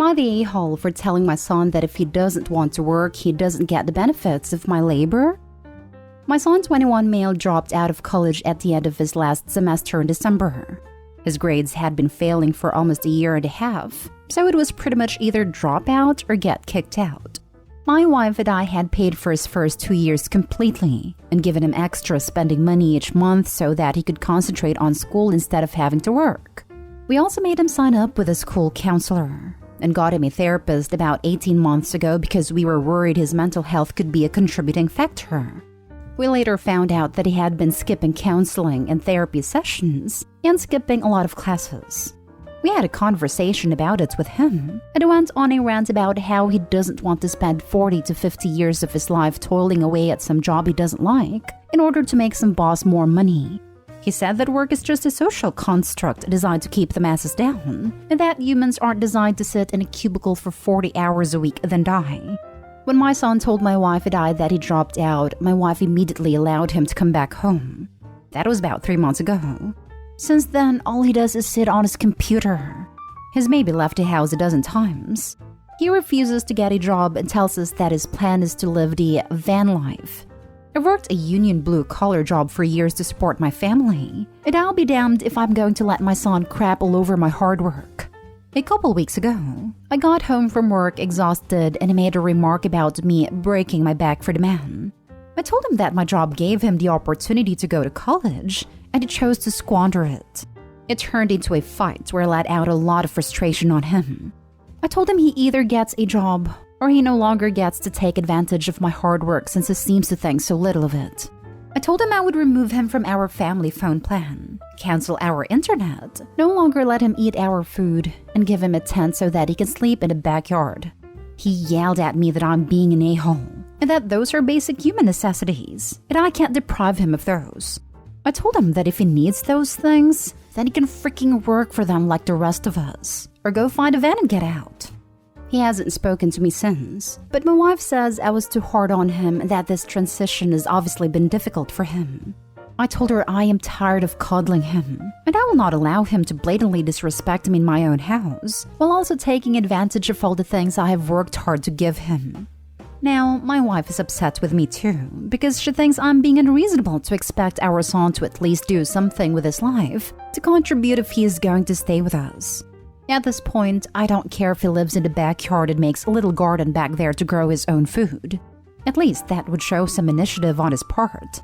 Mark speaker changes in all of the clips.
Speaker 1: Am I the a-hole for telling my son that if he doesn't want to work, he doesn't get the benefits of my labor? My son, 21 male, dropped out of college at the end of his last semester in December. His grades had been failing for almost a year and a half, so it was pretty much either drop out or get kicked out. My wife and I had paid for his first 2 years completely and given him extra spending money each month so that he could concentrate on school instead of having to work. We also made him sign up with a school counselor and got him a therapist about 18 months ago because we were worried his mental health could be a contributing factor. We later found out that he had been skipping counseling and therapy sessions and skipping a lot of classes. We had a conversation about it with him, and he went on a rant about how he doesn't want to spend 40 to 50 years of his life toiling away at some job he doesn't like in order to make some boss more money. He said that work is just a social construct designed to keep the masses down, and that humans aren't designed to sit in a cubicle for 40 hours a week then die. When my son told my wife and I that he dropped out, my wife immediately allowed him to come back home. That was about 3 months ago. Since then, all he does is sit on his computer. He's maybe left the house a dozen times. He refuses to get a job and tells us that his plan is to live the van life. I worked a union blue-collar job for years to support my family, and I'll be damned if I'm going to let my son crap all over my hard work. A couple weeks ago, I got home from work exhausted and he made a remark about me breaking my back for the man. I told him that my job gave him the opportunity to go to college, and he chose to squander it. It turned into a fight where I let out a lot of frustration on him. I told him he either gets a job or he no longer gets to take advantage of my hard work since he seems to think so little of it. I told him I would remove him from our family phone plan, cancel our internet, no longer let him eat our food, and give him a tent so that he can sleep in the backyard. He yelled at me that I'm being an a-hole, and that those are basic human necessities, and I can't deprive him of those. I told him that if he needs those things, then he can freaking work for them like the rest of us, or go find a van and get out. He hasn't spoken to me since, but my wife says I was too hard on him and that this transition has obviously been difficult for him. I told her I am tired of coddling him, and I will not allow him to blatantly disrespect me in my own house, while also taking advantage of all the things I have worked hard to give him. Now, my wife is upset with me too, because she thinks I'm being unreasonable to expect our son to at least do something with his life to contribute if he is going to stay with us. At this point, I don't care if he lives in the backyard and makes a little garden back there to grow his own food. At least that would show some initiative on his part.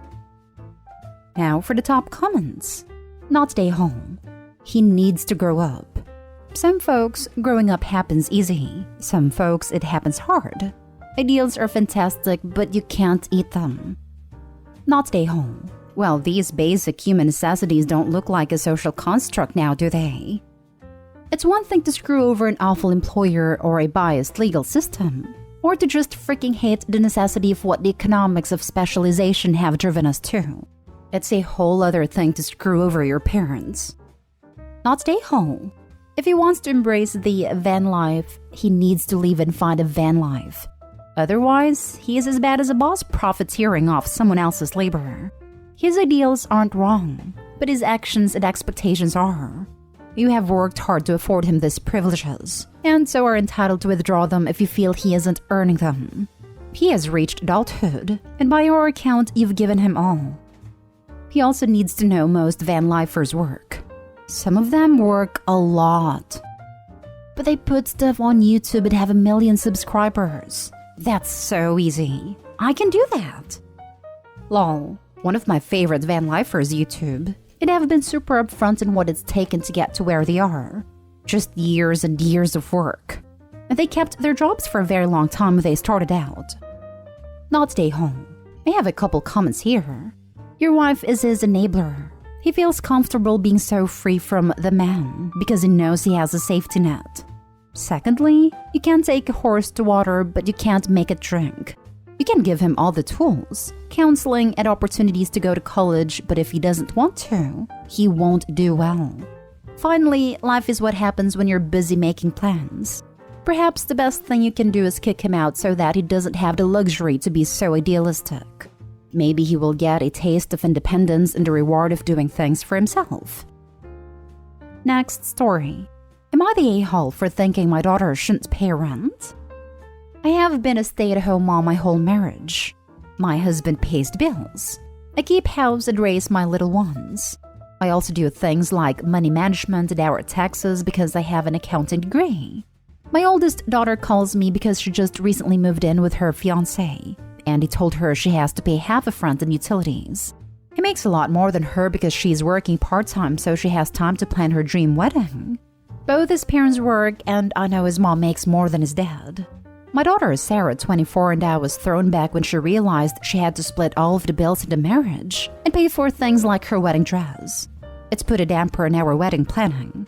Speaker 1: Now for the top comments. Not stay home. He needs to grow up. Some folks, growing up happens easy. Some folks, it happens hard. Ideals are fantastic, but you can't eat them. Not stay home. Well, these basic human necessities don't look like a social construct now, do they? It's one thing to screw over an awful employer or a biased legal system, or to just freaking hate the necessity of what the economics of specialization have driven us to. It's a whole other thing to screw over your parents. Not stay home. If he wants to embrace the van life, he needs to leave and find a van life. Otherwise, he is as bad as a boss profiteering off someone else's labor. His ideals aren't wrong, but his actions and expectations are. You have worked hard to afford him these privileges, and so are entitled to withdraw them if you feel he isn't earning them. He has reached adulthood, and by your account, you've given him all. He also needs to know most van lifers work. Some of them work a lot. But they put stuff on YouTube and have 1 million subscribers. That's so easy. I can do that. Lol, one of my favorite van lifers YouTube. It have been super upfront in what it's taken to get to where they are. Just years and years of work. And they kept their jobs for a very long time when they started out. Not stay home. I have a couple comments here. Your wife is his enabler. He feels comfortable being so free from the man because he knows he has a safety net. Secondly, you can take a horse to water, but you can't make it drink. You can give him all the tools, counseling, and opportunities to go to college, but if he doesn't want to, he won't do well. Finally, life is what happens when you're busy making plans. Perhaps the best thing you can do is kick him out so that he doesn't have the luxury to be so idealistic. Maybe he will get a taste of independence and the reward of doing things for himself. Next story. Am I the a-hole for thinking my daughter shouldn't pay rent? I have been a stay-at-home mom my whole marriage. My husband pays the bills. I keep house and raise my little ones. I also do things like money management and our taxes because I have an accounting degree. My oldest daughter calls me because she just recently moved in with her fiancé, and he told her she has to pay half of rent and utilities. He makes a lot more than her because she's working part-time, so she has time to plan her dream wedding. Both his parents work, and I know his mom makes more than his dad. My daughter is Sarah, 24, and I was thrown back when she realized she had to split all of the bills in the marriage and pay for things like her wedding dress. It's put a damper in our wedding planning.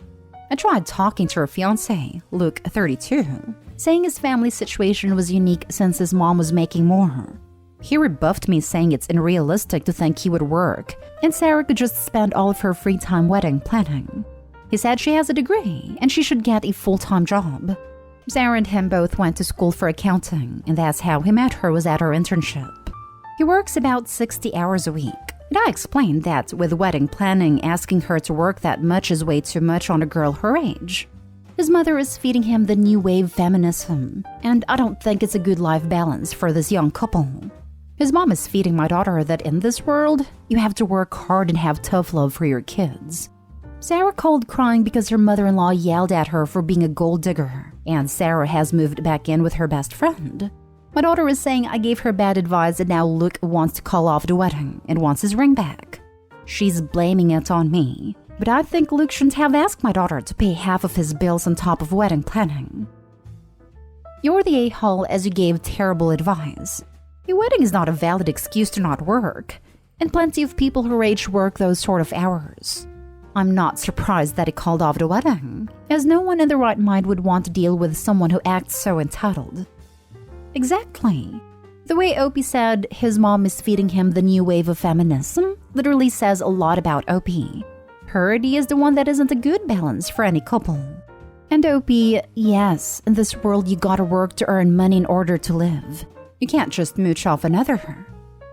Speaker 1: I tried talking to her fiancé, Luke, 32, saying his family situation was unique since his mom was making more. He rebuffed me, saying it's unrealistic to think he would work, and Sarah could just spend all of her free time wedding planning. He said she has a degree, and she should get a full-time job. Sarah and him both went to school for accounting, and that's how he met her, was at her internship. He works about 60 hours a week, and I explained that with wedding planning, asking her to work that much is way too much on a girl her age. His mother is feeding him the new wave feminism, and I don't think it's a good life balance for this young couple. His mom is feeding my daughter that in this world, you have to work hard and have tough love for your kids. Sarah called crying because her mother-in-law yelled at her for being a gold digger, and Sarah has moved back in with her best friend. My daughter is saying I gave her bad advice and now Luke wants to call off the wedding and wants his ring back. She's blaming it on me, but I think Luke shouldn't have asked my daughter to pay half of his bills on top of wedding planning. You're the a-hole as you gave terrible advice. A wedding is not a valid excuse to not work, and plenty of people her age work those sort of hours. I'm not surprised that he called off the wedding, as no one in their right mind would want to deal with someone who acts so entitled. Exactly. The way Opie said his mom is feeding him the new wave of feminism literally says a lot about Opie. Her idea is the one that isn't a good balance for any couple. And Opie, yes, in this world you gotta work to earn money in order to live. You can't just mooch off another.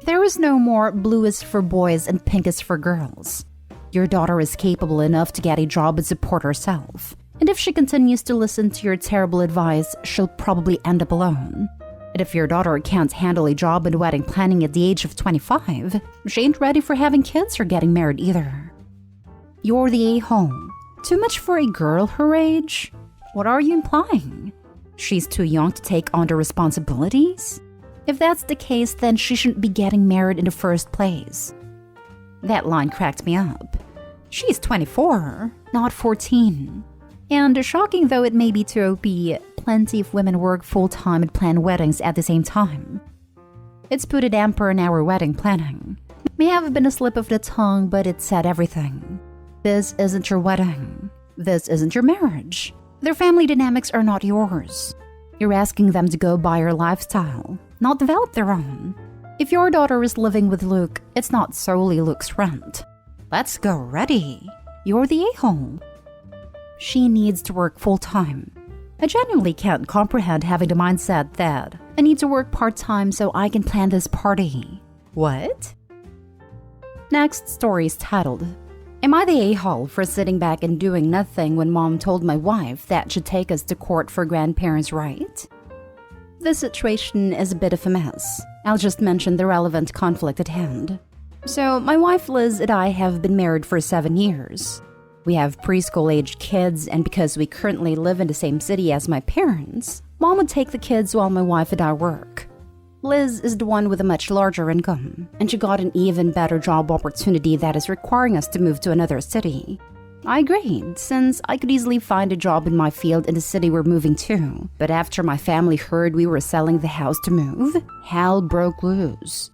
Speaker 1: There is no more blue is for boys and pink is for girls. Your daughter is capable enough to get a job and support herself. And if she continues to listen to your terrible advice, she'll probably end up alone. And if your daughter can't handle a job and wedding planning at the age of 25, she ain't ready for having kids or getting married either. You're the a-hole. Too much for a girl her age? What are you implying? She's too young to take on the responsibilities? If that's the case, then she shouldn't be getting married in the first place. That line cracked me up. She's 24, not 14. And shocking though it may be to OP, plenty of women work full-time and plan weddings at the same time. It's put a damper in our wedding planning. May have been a slip of the tongue, but it said everything. This isn't your wedding. This isn't your marriage. Their family dynamics are not yours. You're asking them to go by your lifestyle, not develop their own. If your daughter is living with Luke, it's not solely Luke's rent. Let's go ready. You're the a-hole. She needs to work full-time. I genuinely can't comprehend having the mindset that I need to work part-time so I can plan this party. What? Next story is titled, Am I the a-hole for sitting back and doing nothing when mom told my wife that she'd take us to court for grandparents' right? This situation is a bit of a mess. I'll just mention the relevant conflict at hand. So, my wife Liz and I have been married for 7 years. We have preschool-aged kids, and because we currently live in the same city as my parents, mom would take the kids while my wife and I work. Liz is the one with a much larger income, and she got an even better job opportunity that is requiring us to move to another city. I agreed, since I could easily find a job in my field in the city we're moving to. But after my family heard we were selling the house to move, hell broke loose.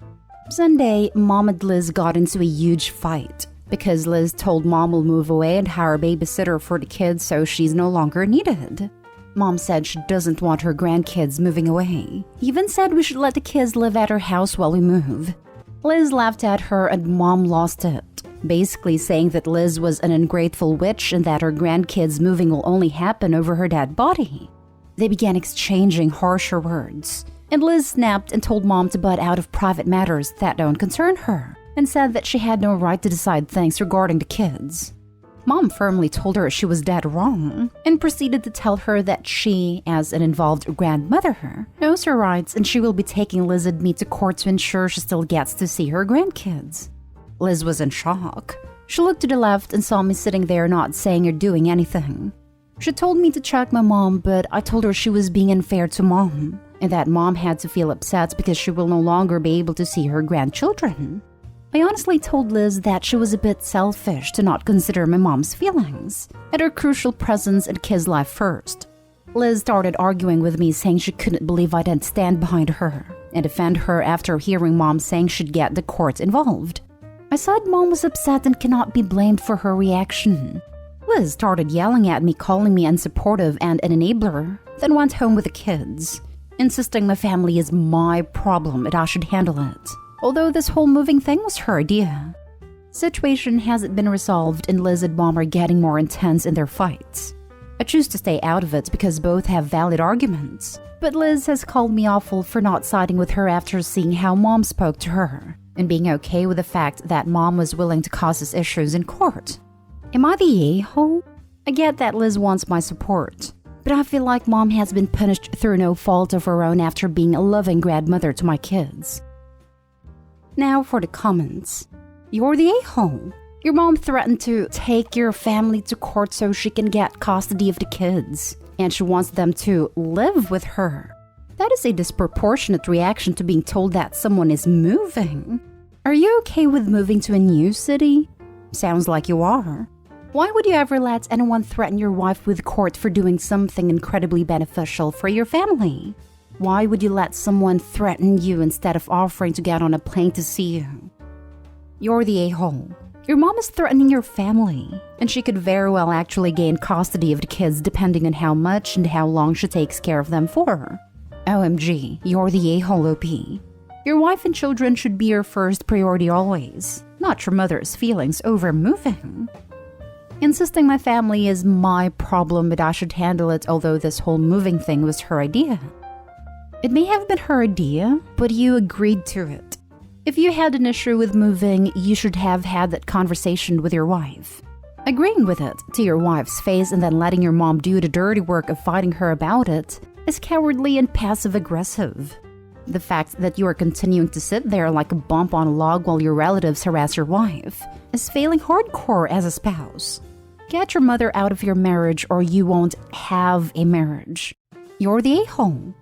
Speaker 1: Sunday, Mom and Liz got into a huge fight because Liz told Mom we'll move away and hire a babysitter for the kids so she's no longer needed. Mom said she doesn't want her grandkids moving away. Even said we should let the kids live at her house while we move. Liz laughed at her and Mom lost it, basically saying that Liz was an ungrateful witch and that her grandkids moving will only happen over her dead body. They began exchanging harsher words, and Liz snapped and told Mom to butt out of private matters that don't concern her, and said that she had no right to decide things regarding the kids. Mom firmly told her she was dead wrong and proceeded to tell her that she, as an involved grandmother, knows her rights and she will be taking Liz and me to court to ensure she still gets to see her grandkids. Liz was in shock. She looked to the left and saw me sitting there not saying or doing anything. She told me to check my mom, but I told her she was being unfair to Mom and that Mom had to feel upset because she will no longer be able to see her grandchildren. I honestly told Liz that she was a bit selfish to not consider my mom's feelings and her crucial presence in kids' life first. Liz started arguing with me, saying she couldn't believe I didn't stand behind her and defend her after hearing Mom saying she'd get the court involved. I said Mom was upset and cannot be blamed for her reaction. Liz started yelling at me, calling me unsupportive and an enabler, then went home with the kids, insisting my family is my problem and I should handle it. Although this whole moving thing was her idea. Situation hasn't been resolved and Liz and Mom are getting more intense in their fights. I choose to stay out of it because both have valid arguments. But Liz has called me awful for not siding with her after seeing how Mom spoke to her and being okay with the fact that Mom was willing to cause us issues in court. Am I the a-hole? I get that Liz wants my support, but I feel like Mom has been punished through no fault of her own after being a loving grandmother to my kids. Now for the comments. You're the a-hole. Your mom threatened to take your family to court so she can get custody of the kids, and she wants them to live with her. That is a disproportionate reaction to being told that someone is moving. Are you okay with moving to a new city? Sounds like you are. Why would you ever let anyone threaten your wife with court for doing something incredibly beneficial for your family? Why would you let someone threaten you instead of offering to get on a plane to see you? You're the a-hole. Your mom is threatening your family, and she could very well actually gain custody of the kids depending on how much and how long she takes care of them for. OMG, you're the a-hole OP. Your wife and children should be your first priority always, not your mother's feelings over moving. Insisting my family is my problem but I should handle it, although this whole moving thing was her idea. It may have been her idea, but you agreed to it. If you had an issue with moving, you should have had that conversation with your wife. Agreeing with it to your wife's face and then letting your mom do the dirty work of fighting her about it is cowardly and passive-aggressive. The fact that you are continuing to sit there like a bump on a log while your relatives harass your wife is failing hardcore as a spouse. Get your mother out of your marriage or you won't have a marriage. You're the a-hole.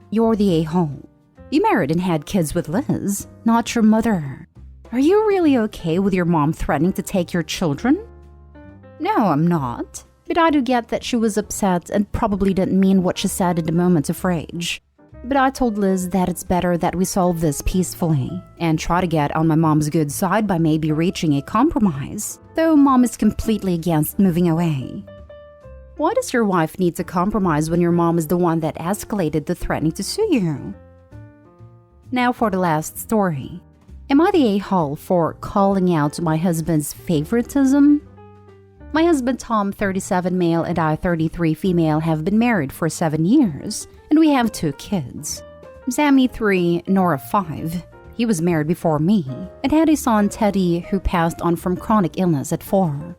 Speaker 1: You're the a-hole. You married and had kids with Liz, not your mother. Are you really okay with your mom threatening to take your children? No, I'm not. But I do get that she was upset and probably didn't mean what she said in the moment of rage. But I told Liz that it's better that we solve this peacefully and try to get on my mom's good side by maybe reaching a compromise, though Mom is completely against moving away. Why does your wife need to compromise when your mom is the one that escalated the threatening to sue you? Now for the last story. Am I the a-hole for calling out my husband's favoritism? My husband Tom, 37 male, and I, 33 female, have been married for 7 years, and we have 2 kids. Sammy 3, Nora 5. He was married before me, and had a son, Teddy, who passed on from chronic illness at 4.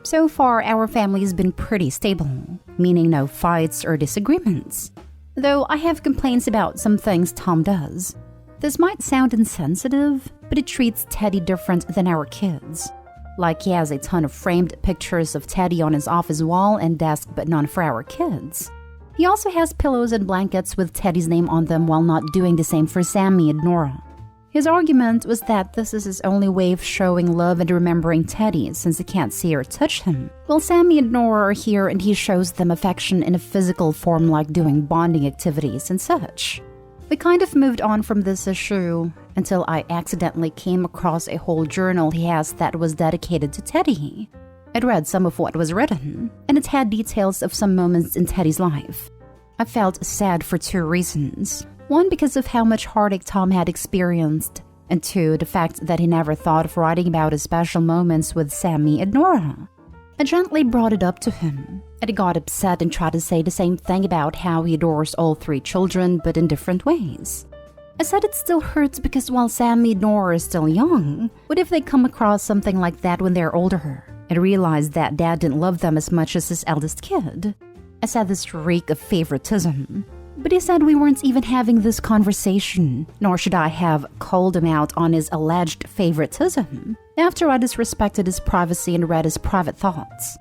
Speaker 1: So far, our family has been pretty stable, meaning no fights or disagreements. Though I have complaints about some things Tom does. This might sound insensitive, but it treats Teddy different than our kids. Like he has a ton of framed pictures of Teddy on his office wall and desk, but none for our kids. He also has pillows and blankets with Teddy's name on them while not doing the same for Sammy and Nora. His argument was that this is his only way of showing love and remembering Teddy since he can't see or touch him. While Sammy and Nora are here and he shows them affection in a physical form like doing bonding activities and such. We kind of moved on from this issue until I accidentally came across a whole journal he has that was dedicated to Teddy. I'd read some of what was written, and it had details of some moments in Teddy's life. I felt sad for 2 reasons. 1, because of how much heartache Tom had experienced, and 2, the fact that he never thought of writing about his special moments with Sammy and Nora. I gently brought it up to him, and he got upset and tried to say the same thing about how he adores all 3 children, but in different ways. I said it still hurts because while Sammy and Nora are still young, what if they come across something like that when they're older? and realized that dad didn't love them as much as his eldest kid. I said this reek of favoritism. But he said we weren't even having this conversation, nor should I have called him out on his alleged favoritism after I disrespected his privacy and read his private thoughts.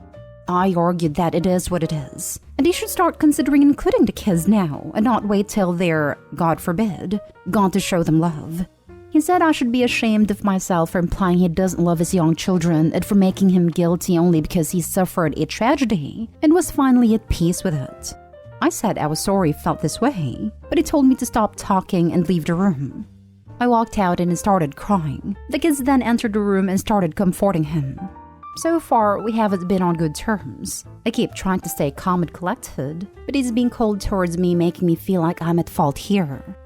Speaker 1: I argued that it is what it is, and he should start considering including the kids now and not wait till they're, God forbid, gone to show them love. He said I should be ashamed of myself for implying he doesn't love his young children and for making him guilty only because he suffered a tragedy and was finally at peace with it. I said I was sorry he felt this way, but he told me to stop talking and leave the room. I walked out and he started crying. The kids then entered the room and started comforting him. So far, we haven't been on good terms. I keep trying to stay calm and collected, but he's being cold towards me, making me feel like I'm at fault here.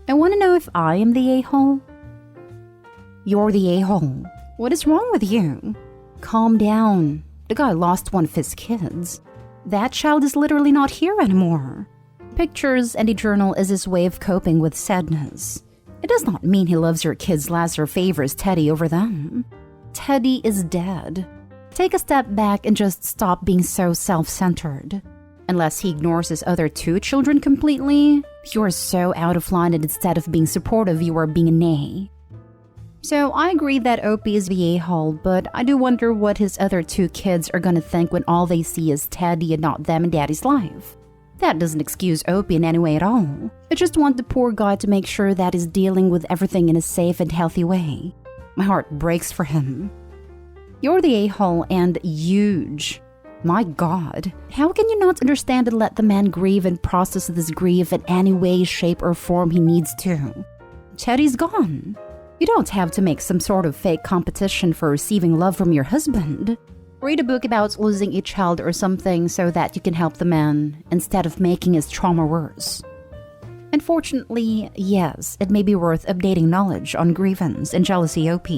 Speaker 1: I want to know if I am the a-hole. You're the a-hole. What is wrong with you? Calm down. The guy lost one of his kids. That child is literally not here anymore. Pictures and a journal is his way of coping with sadness. It does not mean he loves your kids less or favors Teddy over them. Teddy is dead. Take a step back and just stop being so self-centered. Unless he ignores his other two children completely, you're so out of line and instead of being supportive, you are being a nay. So I agree that Opie is the a-hole, but I do wonder what his other two kids are gonna think when all they see is Teddy and not them in Daddy's life. That doesn't excuse Opie in any way at all. I just want the poor guy to make sure that he's dealing with everything in a safe and healthy way. My heart breaks for him. You're the a-hole and huge. My God, how can you not understand and let the man grieve and process this grief in any way, shape, or form he needs to? Teddy's gone. You don't have to make some sort of fake competition for receiving love from your husband. Read a book about losing a child or something so that you can help the man instead of making his trauma worse. Unfortunately, yes, it may be worth updating knowledge on grievance and jealousy OP.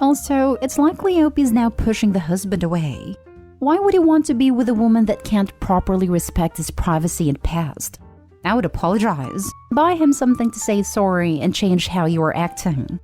Speaker 1: Also, it's likely OP is now pushing the husband away. Why would he want to be with a woman that can't properly respect his privacy and past? I would apologize, buy him something to say sorry, and change how you are acting.